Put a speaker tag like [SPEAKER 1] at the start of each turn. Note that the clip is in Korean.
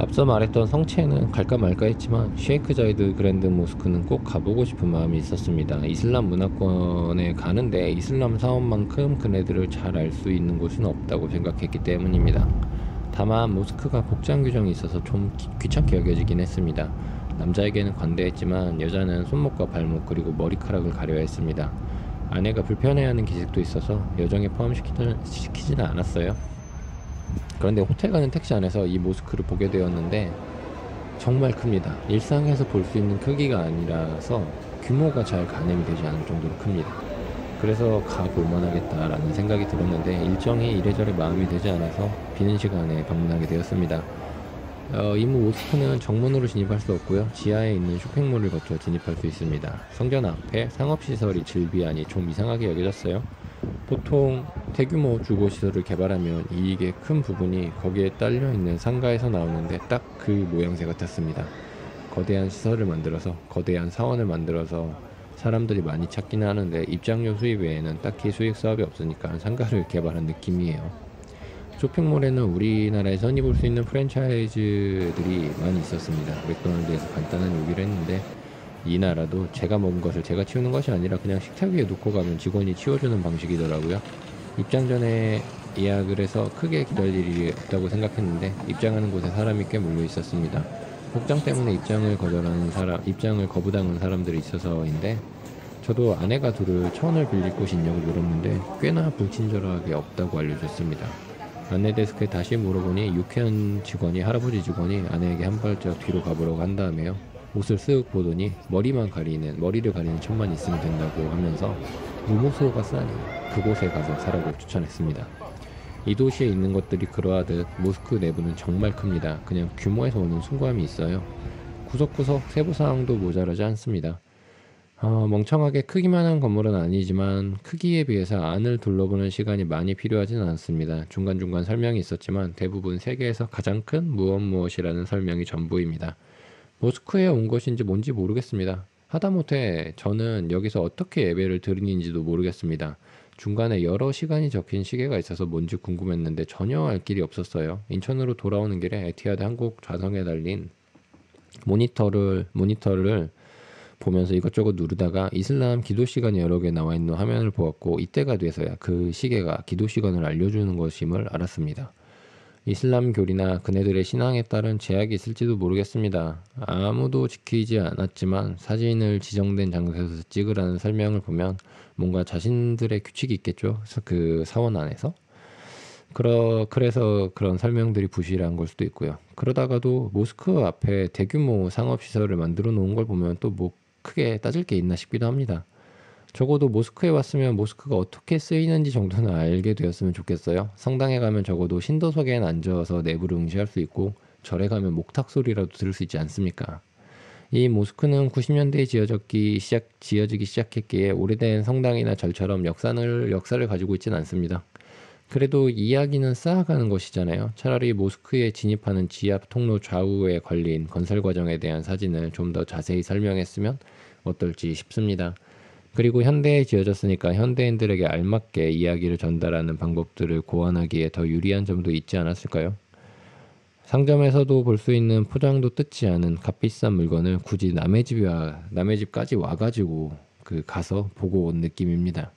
[SPEAKER 1] 앞서 말했던 성체는 갈까 말까 했지만 셰이크 자이드 그랜드 모스크는 꼭 가보고 싶은 마음이 있었습니다. 이슬람 문화권에 가는데 이슬람 사원만큼 그네들을 잘 알 수 있는 곳은 없다고 생각했기 때문입니다. 다만 모스크가 복장 규정이 있어서 좀 귀찮게 여겨지긴 했습니다. 남자에게는 관대했지만 여자는 손목과 발목 그리고 머리카락을 가려야 했습니다. 아내가 불편해하는 기색도 있어서 여정에 포함시키지는 않았어요. 그런데 호텔 가는 택시 안에서 이 모스크를 보게 되었는데 정말 큽니다. 일상에서 볼 수 있는 크기가 아니라서 규모가 잘 가늠이 되지 않을 정도로 큽니다. 그래서 가볼 만하겠다라는 생각이 들었는데 일정이 이래저래 마음이 되지 않아서 비는 시간에 방문하게 되었습니다. 이 모스크는 정문으로 진입할 수 없고요. 지하에 있는 쇼핑몰을 거쳐 진입할 수 있습니다. 성전 앞에 상업시설이 즐비하니 좀 이상하게 여겨졌어요. 보통 대규모 주거시설을 개발하면 이익의 큰 부분이 거기에 딸려있는 상가에서 나오는데 딱 그 모양새 같았습니다. 거대한 시설을 만들어서 거대한 사원을 만들어서 사람들이 많이 찾기는 하는데 입장료 수입 외에는 딱히 수익 사업이 없으니까 상가를 개발한 느낌이에요. 쇼핑몰에는 우리나라에서 흔히 볼 수 있는 프랜차이즈들이 많이 있었습니다. 맥도날드에서 간단한 요기를 했는데 이 나라도 제가 먹은 것을 제가 치우는 것이 아니라 그냥 식탁 위에 놓고 가면 직원이 치워주는 방식이더라고요. 입장 전에 예약을 해서 크게 기다릴 일이 없다고 생각했는데 입장하는 곳에 사람이 꽤 몰려 있었습니다. 복장 때문에 입장을 거부당한 사람들이 있어서인데 저도 아내가 둘을 천을 빌릴 곳이 있냐고 물었는데 꽤나 불친절하게 없다고 알려줬습니다. 안내 데스크에 다시 물어보니 유쾌한 할아버지 직원이 아내에게 한 발짝 뒤로 가보라고 한 다음에요. 옷을 쓱 보더니 머리를 가리는 천만 있으면 된다고 하면서 무모소가 싸니 그곳에 가서 사라고 추천했습니다. 이 도시에 있는 것들이 그러하듯 모스크 내부는 정말 큽니다. 그냥 규모에서 오는 숭고함이 있어요. 구석구석 세부사항도 모자라지 않습니다. 멍청하게 크기만 한 건물은 아니지만 크기에 비해서 안을 둘러보는 시간이 많이 필요하진 않습니다. 중간중간 설명이 있었지만 대부분 세계에서 가장 큰 무엇무엇이라는 설명이 전부입니다. 모스크에 온 것인지 뭔지 모르겠습니다. 하다못해 저는 여기서 어떻게 예배를 드리는지도 모르겠습니다. 중간에 여러 시간이 적힌 시계가 있어서 뭔지 궁금했는데 전혀 알 길이 없었어요. 인천으로 돌아오는 길에 에티하드 한국 좌석에 달린 모니터를 보면서 이것저것 누르다가 이슬람 기도 시간이 여러 개 나와 있는 화면을 보았고 이때가 돼서야 그 시계가 기도 시간을 알려주는 것임을 알았습니다. 이슬람 교리나 그네들의 신앙에 따른 제약이 있을지도 모르겠습니다. 아무도 지키지 않았지만 사진을 지정된 장소에서 찍으라는 설명을 보면 뭔가 자신들의 규칙이 있겠죠. 그 사원 안에서. 그래서 그런 설명들이 부실한 걸 수도 있고요. 그러다가도 모스크 앞에 대규모 상업시설을 만들어 놓은 걸 보면 또 뭐 크게 따질 게 있나 싶기도 합니다. 적어도 모스크에 왔으면 모스크가 어떻게 쓰이는지 정도는 알게 되었으면 좋겠어요. 성당에 가면 적어도 신도석에 앉아서 내부를 응시할 수 있고 절에 가면 목탁 소리라도 들을 수 있지 않습니까? 이 모스크는 90년대에 지어지기 시작했기에 오래된 성당이나 절처럼 역사를 가지고 있지는 않습니다. 그래도 이야기는 쌓아가는 것이잖아요. 차라리 모스크에 진입하는 지압 통로 좌우에 걸린 건설 과정에 대한 사진을 좀 더 자세히 설명했으면 어떨지 싶습니다. 그리고 현대에 지어졌으니까 현대인들에게 알맞게 이야기를 전달하는 방법들을 고안하기에 더 유리한 점도 있지 않았을까요? 상점에서도 볼 수 있는 포장도 뜯지 않은 값비싼 물건을 굳이 남의 집까지 와가지고 가서 보고 온 느낌입니다.